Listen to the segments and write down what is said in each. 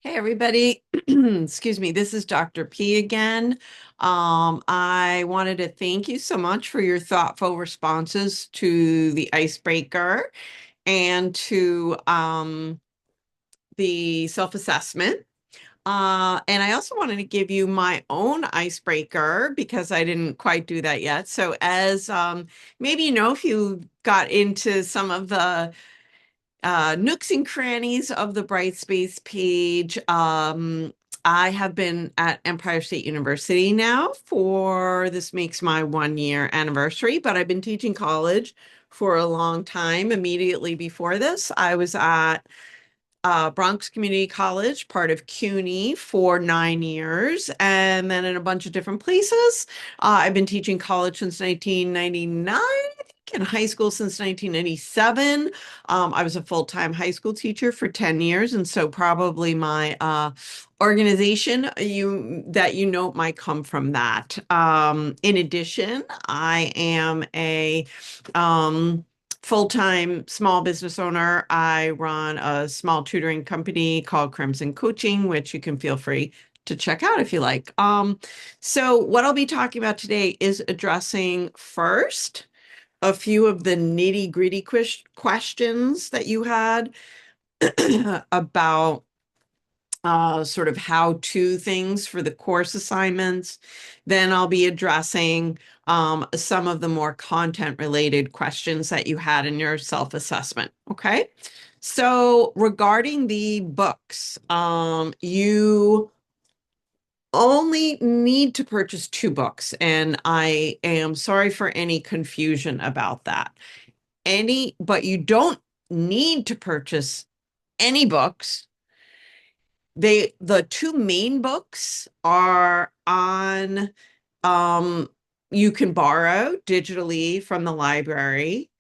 Hey, everybody. Excuse me. This is Dr. P again. I wanted to thank you so much for your thoughtful responses to the icebreaker and to the self-assessment. And I also wanted to give you my own icebreaker because I didn't quite do that yet. So as maybe you know, if you got into some of the nooks and crannies of the Brightspace page. I have been at Empire State University now for this makes my 1 year anniversary, but I've been teaching college for a long time. Immediately before this, I was at Bronx Community College, part of CUNY, for 9 years, and then in a bunch of different places. I've been teaching college since 1999, I think, and high school since 1997. I was a full-time high school teacher for 10 years, and so probably my organization that you know might come from that. In addition, I am a full-time small business owner. I run a small tutoring company called Crimson Coaching, which you can feel free to check out if you like. So what I'll be talking about today is addressing first a few of the nitty-gritty questions that you had about sort of how-to things for the course assignments. Then I'll be addressing some of the more content-related questions that you had in your self-assessment. Okay. So regarding the books, you only need to purchase 2 books, and I am sorry for any confusion about that. But you don't need to purchase any books. The 2 main books are on, you can borrow digitally from the library,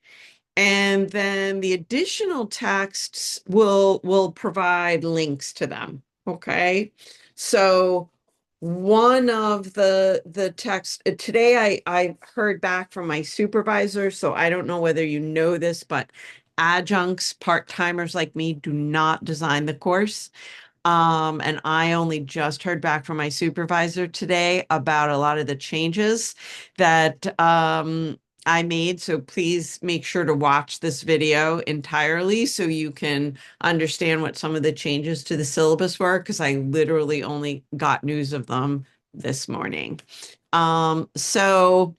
and then the additional texts will provide links to them. Okay. So one of the texts today, I heard back from my supervisor, so I don't know whether you know this, but adjuncts, part-timers like me do not design the course. And I only just heard back from my supervisor today about a lot of the changes that I made. So please make sure to watch this video entirely so you can understand what some of the changes to the syllabus were, because I literally only got news of them this morning. So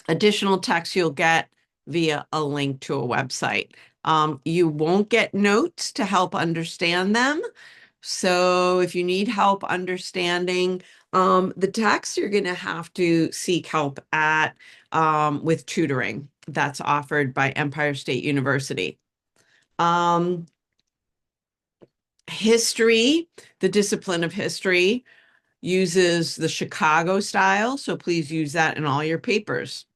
additional text you'll get via a link to a website. You won't get notes to help understand them. So if you need help understanding the text, you're going to have to seek help with tutoring that's offered by Empire State University. History, the discipline of history, uses the Chicago style, so please use that in all your papers.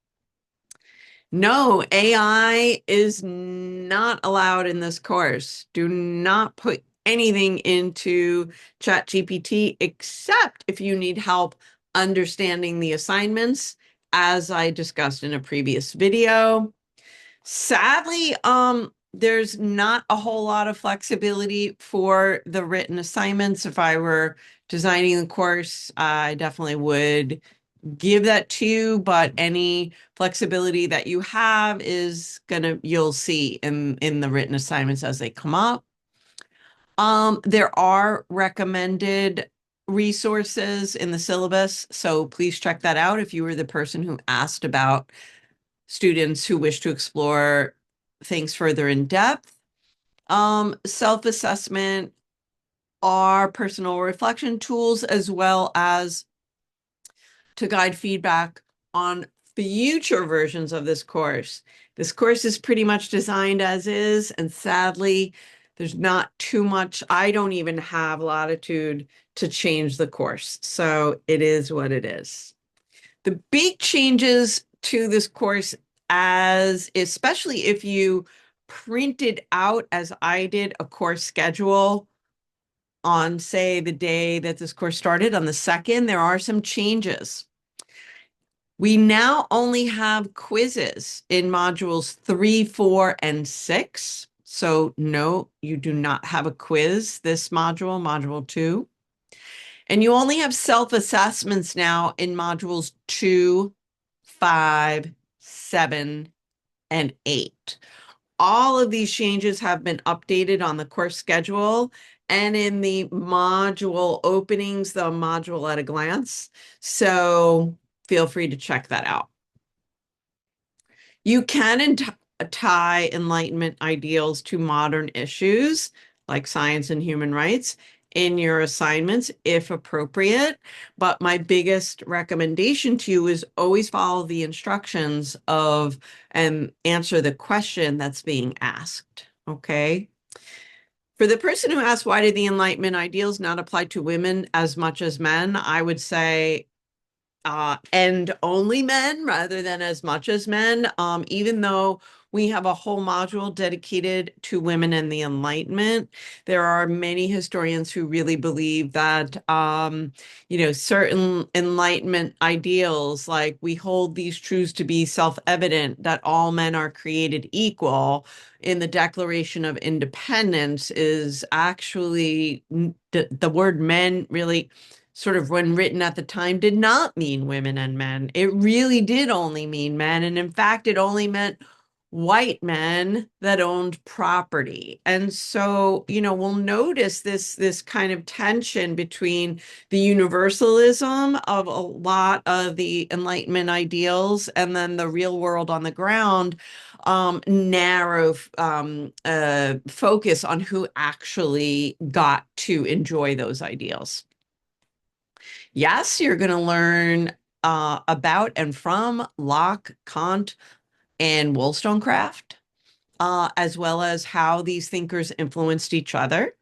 No, AI is not allowed in this course. Do not put anything into ChatGPT except if you need help understanding the assignments, as I discussed in a previous video. Sadly, there's not a whole lot of flexibility for the written assignments. If I were designing the course, I definitely would give that to you, but any flexibility that you have you'll see in the written assignments as they come up. There are recommended resources in the syllabus, so please check that out if you were the person who asked about students who wish to explore things further in depth. Self-assessment are personal reflection tools, as well as to guide feedback on future versions of this course. This course is pretty much designed as is, and sadly, there's not too much. I don't even have latitude to change the course, so it is what it is. The big changes to this course, especially if you printed out, as I did, a course schedule on, say, the day that this course started on the 2nd, there are some changes. We now only have quizzes in modules 3, 4, and 6. So no, you do not have a quiz this module, module 2. And you only have self-assessments now in modules 2, 5, 7, and 8. All of these changes have been updated on the course schedule and in the module openings, the module at a glance. So feel free to check that out. You can tie Enlightenment ideals to modern issues like science and human rights in your assignments if appropriate. But my biggest recommendation to you is always follow the instructions of and answer the question that's being asked. Okay. For the person who asked, why did the Enlightenment ideals not apply to women as much as men? I would say and only men rather than as much as men, even though we have a whole module dedicated to women and the Enlightenment. There are many historians who really believe that, certain Enlightenment ideals, like we hold these truths to be self-evident, that all men are created equal in the Declaration of Independence is actually the word men really sort of when written at the time did not mean women and men. It really did only mean men. And in fact, it only meant white men that owned property. And so, we'll notice this kind of tension between the universalism of a lot of the Enlightenment ideals and then the real world on the ground, narrow focus on who actually got to enjoy those ideals. Yes, you're going to learn about and from Locke, Kant, and Wollstonecraft, as well as how these thinkers influenced each other.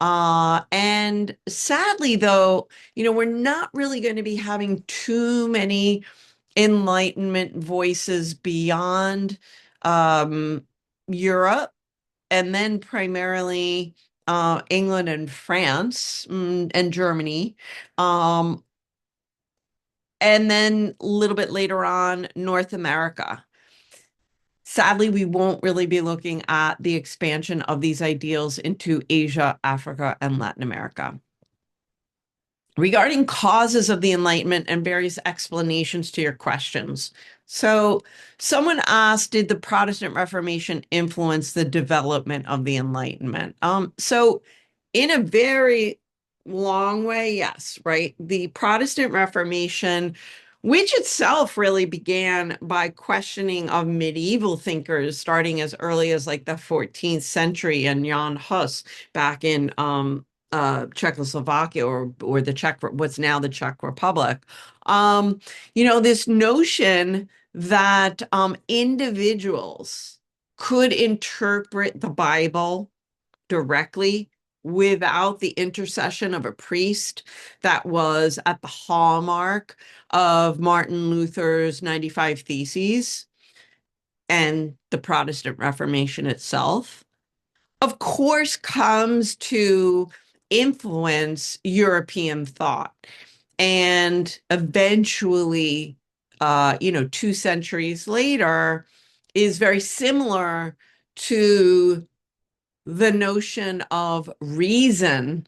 And sadly, though, we're not really going to be having too many Enlightenment voices beyond Europe, and then primarily England and France and Germany. And then a little bit later on, North America. Sadly, we won't really be looking at the expansion of these ideals into Asia, Africa, and Latin America. Regarding causes of the Enlightenment and various explanations to your questions. So someone asked, did the Protestant Reformation influence the development of the Enlightenment? So in a very long way, yes, right? The Protestant Reformation, which itself really began by questioning of medieval thinkers starting as early as like the 14th century and Jan Hus back in Czechoslovakia or the Czech, what's now the Czech Republic. This notion that individuals could interpret the Bible directly without the intercession of a priest, that was at the hallmark of Martin Luther's 95 Theses and the Protestant Reformation itself, of course, comes to influence European thought. And eventually, 2 centuries later, is very similar to the notion of reason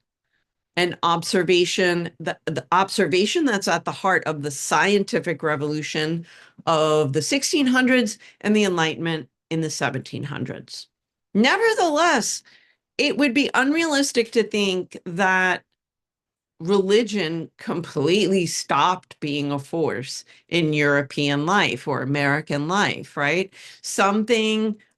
and observation, the observation that's at the heart of the scientific revolution of the 1600s and the Enlightenment in the 1700s. Nevertheless, it would be unrealistic to think that religion completely stopped being a force in European life or American life, right?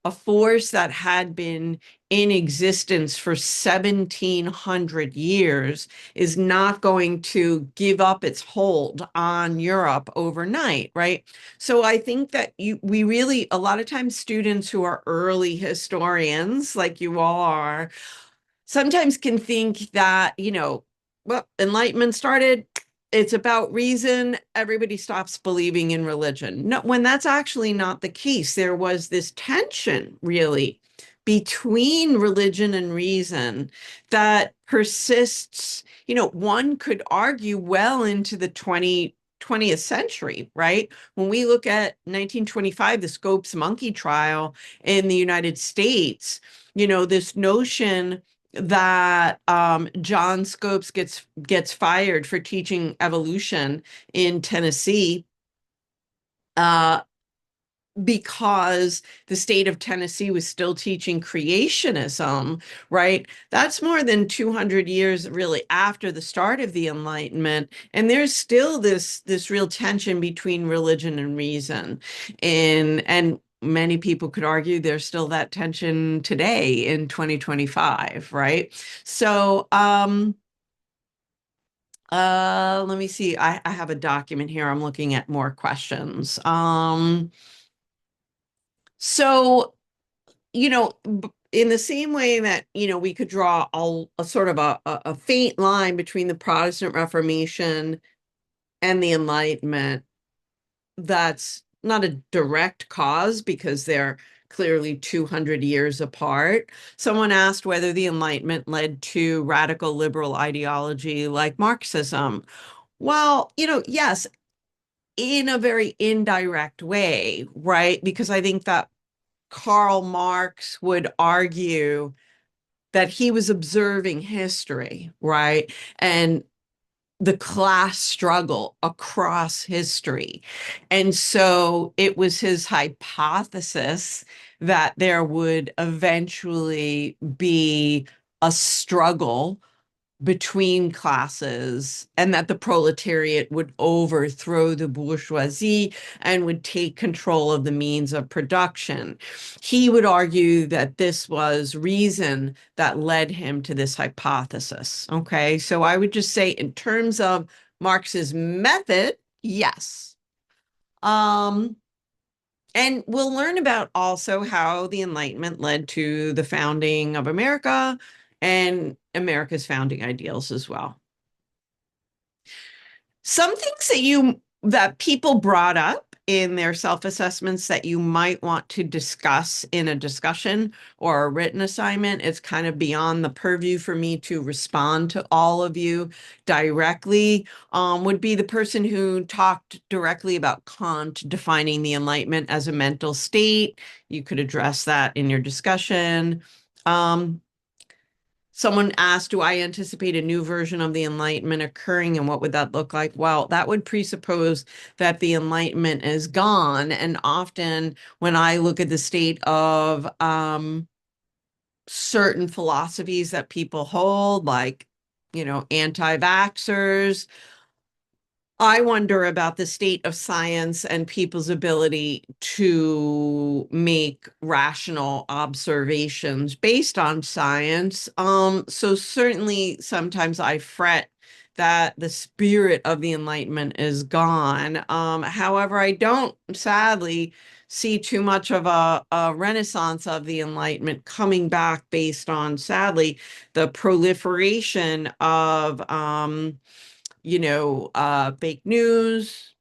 A force that had been in existence for 1700 years is not going to give up its hold on Europe overnight, right? So I think that we really, a lot of times students who are early historians, like you all are, sometimes can think that, well, Enlightenment started, it's about reason, everybody stops believing in religion. No, when that's actually not the case. There was this tension, really, between religion and reason that persists, one could argue well into the 20th century, right? When we look at 1925, the Scopes monkey trial in the United States, this notion that John Scopes gets fired for teaching evolution in Tennessee, uh, because the state of Tennessee was still teaching creationism, right? That's more than 200 years really after the start of the Enlightenment. And there's still this real tension between religion and reason. And many people could argue there's still that tension today in 2025, right? So, let me see. I have a document here. I'm looking at more questions. So, in the same way that, we could draw a sort of a faint line between the Protestant Reformation and the Enlightenment, that's not a direct cause because they're clearly 200 years apart. Someone asked whether the Enlightenment led to radical liberal ideology like Marxism. Well, yes, in a very indirect way, right? Because I think that Karl Marx would argue that he was observing history, right? And the class struggle across history. And so it was his hypothesis that there would eventually be a struggle between classes and that the proletariat would overthrow the bourgeoisie and would take control of the means of production. He would argue that this was reason that led him to this hypothesis. Okay, so I would just say in terms of Marx's method, yes. Um, and we'll learn about also how the Enlightenment led to the founding of America and America's founding ideals as well. Some things that people brought up in their self-assessments that you might want to discuss in a discussion or a written assignment. It's kind of beyond the purview for me to respond to all of you directly. Would be the person who talked directly about Kant defining the Enlightenment as a mental state. You could address that in your discussion. Someone asked, do I anticipate a new version of the Enlightenment occurring and what would that look like? Well, that would presuppose that the Enlightenment is gone. And often when I look at the state of certain philosophies that people hold, like, anti-vaxxers, I wonder about the state of science and people's ability to make rational observations based on science. So certainly sometimes I fret that the spirit of the Enlightenment is gone. However, I don't sadly see too much of a renaissance of the Enlightenment coming back based on, sadly, the proliferation of fake news,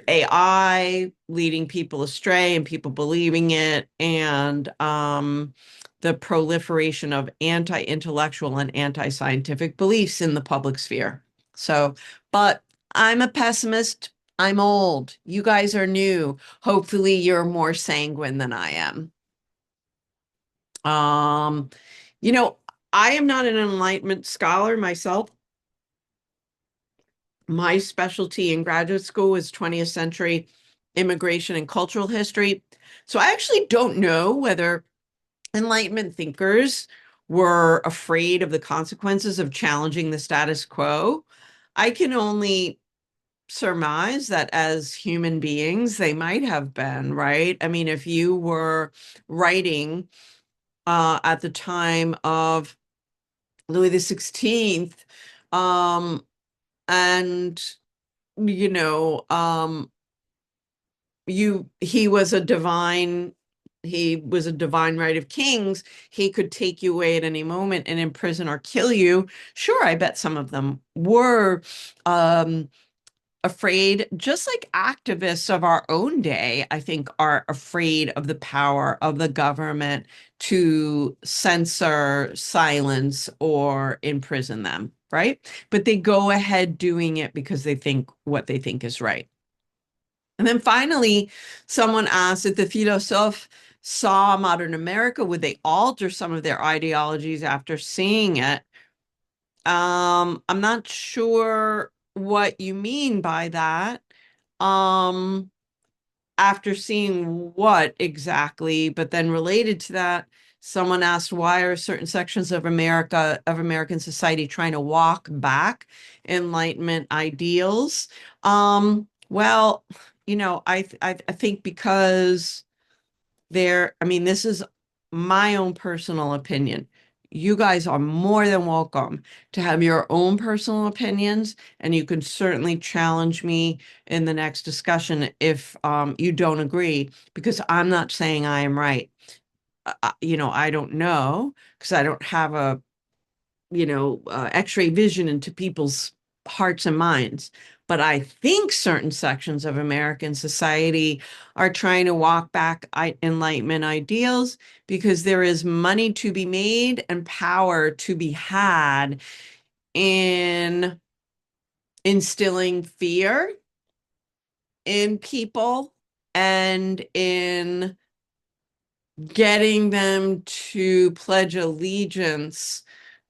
AI leading people astray and people believing it, and the proliferation of anti-intellectual and anti-scientific beliefs in the public sphere. So, but I'm a pessimist. I'm old. You guys are new. Hopefully, you're more sanguine than I am. Um, you know, I am not an Enlightenment scholar myself. My specialty in graduate school was 20th century immigration and cultural history. So I actually don't know whether Enlightenment thinkers were afraid of the consequences of challenging the status quo. I can only surmise that as human beings, they might have been, right? I mean, if you were writing at the time of Louis the 16th, and you know, he was a divine right of kings. He could take you away at any moment and imprison or kill you. Sure, I bet some of them were afraid, just like activists of our own day, I think, are afraid of the power of the government to censor, silence, or imprison them. right? But they go ahead doing it because they think what they think is right. And then finally, someone asked if the philosophe saw modern America, would they alter some of their ideologies after seeing it? I'm not sure what you mean by that. Um, After seeing what exactly, but then related to that, someone asked why are certain sections of American society trying to walk back Enlightenment ideals? Well, I think because I mean, this is my own personal opinion. You guys are more than welcome to have your own personal opinions, and you can certainly challenge me in the next discussion if you don't agree, because I'm not saying I am right. I don't know because I don't have a x-ray vision into people's hearts and minds. But I think certain sections of American society are trying to walk back Enlightenment ideals because there is money to be made and power to be had in instilling fear in people and in getting them to pledge allegiance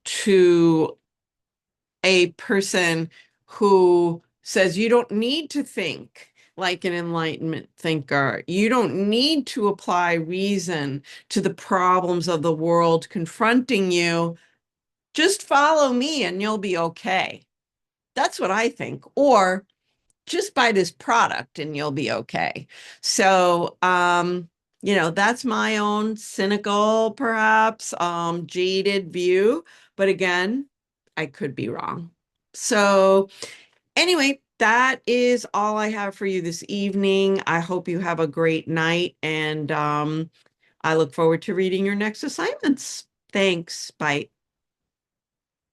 to a person who says you don't need to think like an Enlightenment thinker. You don't need to apply reason to the problems of the world confronting you. Just follow me and you'll be okay. That's what I think. Or just buy this product and you'll be okay. So, that's my own cynical, perhaps, jaded view. But again, I could be wrong. So, anyway, that is all I have for you this evening. I hope you have a great night, and I look forward to reading your next assignments. Thanks. Bye.